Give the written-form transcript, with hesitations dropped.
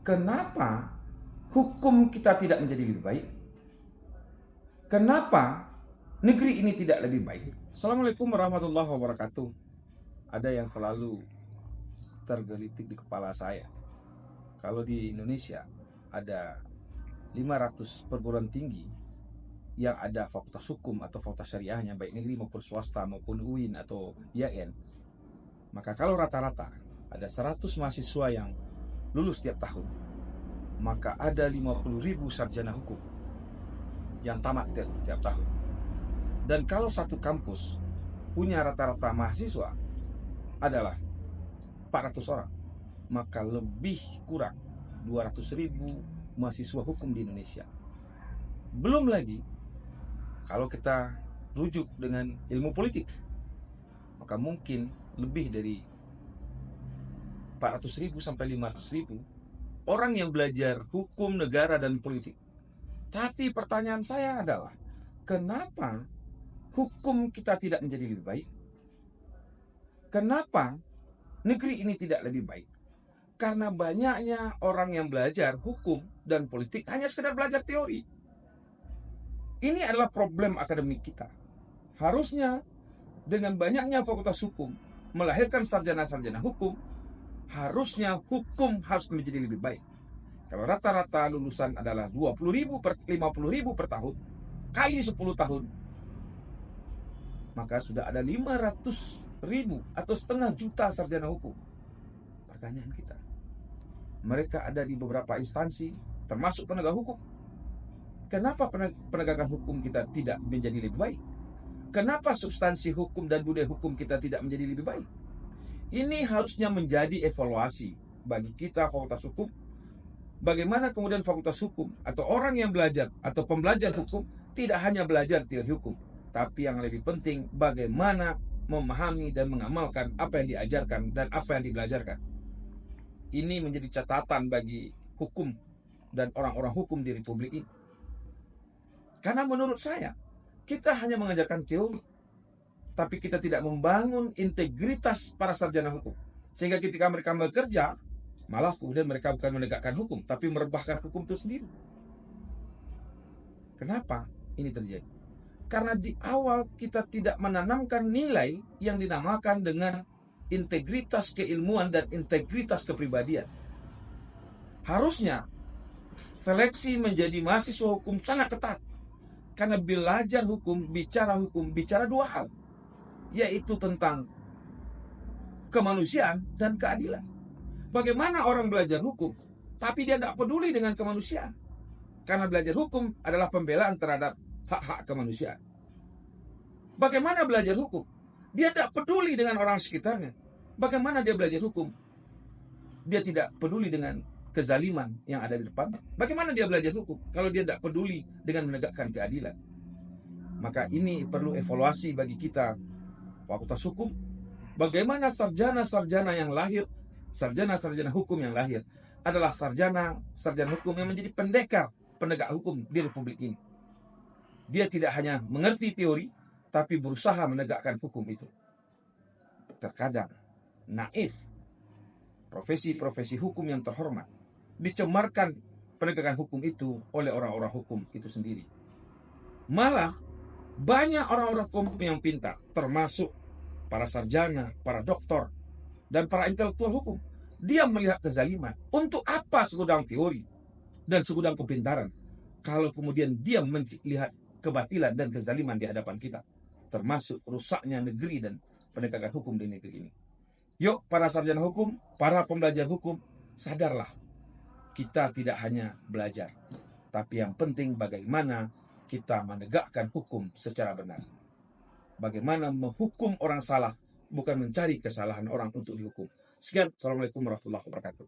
Kenapa hukum kita tidak menjadi lebih baik? Kenapa negeri ini tidak lebih baik? Assalamualaikum warahmatullahi wabarakatuh. Ada yang selalu tergelitik di kepala saya. Kalau di Indonesia ada 500 perguruan tinggi yang ada fakultas hukum atau fakultas syariahnya, baik negeri maupun swasta maupun UIN atau IAIN, maka kalau rata-rata ada 100 mahasiswa yang lulus tiap tahun, maka ada 50.000 sarjana hukum yang tamat tiap tahun. Dan kalau satu kampus punya rata-rata mahasiswa adalah 400 orang, maka lebih kurang 200.000 mahasiswa hukum di Indonesia. Belum lagi kalau kita rujuk dengan ilmu politik, maka mungkin lebih dari 400.000 sampai 500.000 orang yang belajar hukum negara dan politik. Tapi pertanyaan saya adalah, kenapa hukum kita tidak menjadi lebih baik? Kenapa negeri ini tidak lebih baik? Karena banyaknya orang yang belajar hukum dan politik hanya sekedar belajar teori. Ini adalah problem akademik kita. Harusnya dengan banyaknya fakultas hukum melahirkan sarjana-sarjana hukum, harusnya hukum harus menjadi lebih baik. Kalau rata-rata lulusan adalah 20.000 per 50.000 per tahun, kali 10 tahun, maka sudah ada 500.000 atau setengah juta sarjana hukum. Pertanyaan kita, mereka ada di beberapa instansi, termasuk penegak hukum. Kenapa penegakan hukum kita tidak menjadi lebih baik? Kenapa substansi hukum dan budaya hukum kita tidak menjadi lebih baik? Ini harusnya menjadi evaluasi bagi kita fakultas hukum. Bagaimana kemudian fakultas hukum atau orang yang belajar atau pembelajar hukum tidak hanya belajar teori hukum, tapi yang lebih penting bagaimana memahami dan mengamalkan apa yang diajarkan dan apa yang dibelajarkan. Ini menjadi catatan bagi hukum dan orang-orang hukum di Republik ini. Karena menurut saya, kita hanya mengajarkan teori, tapi kita tidak membangun integritas para sarjana hukum. Sehingga ketika mereka bekerja, malah kemudian mereka bukan menegakkan hukum, tapi merebahkan hukum itu sendiri. Kenapa ini terjadi? Karena di awal kita tidak menanamkan nilai yang dinamakan dengan integritas keilmuan dan integritas kepribadian. Harusnya seleksi menjadi mahasiswa hukum sangat ketat. Karena belajar hukum, bicara dua hal, yaitu tentang kemanusiaan dan keadilan. Bagaimana orang belajar hukum, tapi dia tidak peduli dengan kemanusiaan? Karena belajar hukum adalah pembelaan terhadap hak-hak kemanusiaan. Bagaimana belajar hukum? Dia tidak peduli dengan orang sekitarnya. Bagaimana dia belajar hukum? Dia tidak peduli dengan kezaliman yang ada di depannya. Bagaimana dia belajar hukum kalau dia tidak peduli dengan menegakkan keadilan? Maka ini perlu evaluasi bagi kita fakultas hukum. Bagaimana sarjana-sarjana yang lahir, sarjana-sarjana hukum yang lahir adalah sarjana hukum yang menjadi pendekar penegak hukum di Republik ini. Dia tidak hanya mengerti teori, tapi berusaha menegakkan hukum itu. Terkadang naif profesi-profesi hukum yang terhormat dicemarkan penegakan hukum itu oleh orang-orang hukum itu sendiri. Malah banyak orang-orang hukum yang pintar, termasuk para sarjana, para doktor, dan para intelektual hukum. Dia melihat kezaliman. Untuk apa segudang teori dan segudang kepintaran kalau kemudian dia melihat kebatilan dan kezaliman di hadapan kita, termasuk rusaknya negeri dan penegakan hukum di negeri ini. Yuk para sarjana hukum, para pembelajar hukum, sadarlah. Kita tidak hanya belajar, tapi yang penting bagaimana kita menegakkan hukum secara benar. Bagaimana menghukum orang salah, bukan mencari kesalahan orang untuk dihukum. Sekian, Assalamualaikum warahmatullahi wabarakatuh.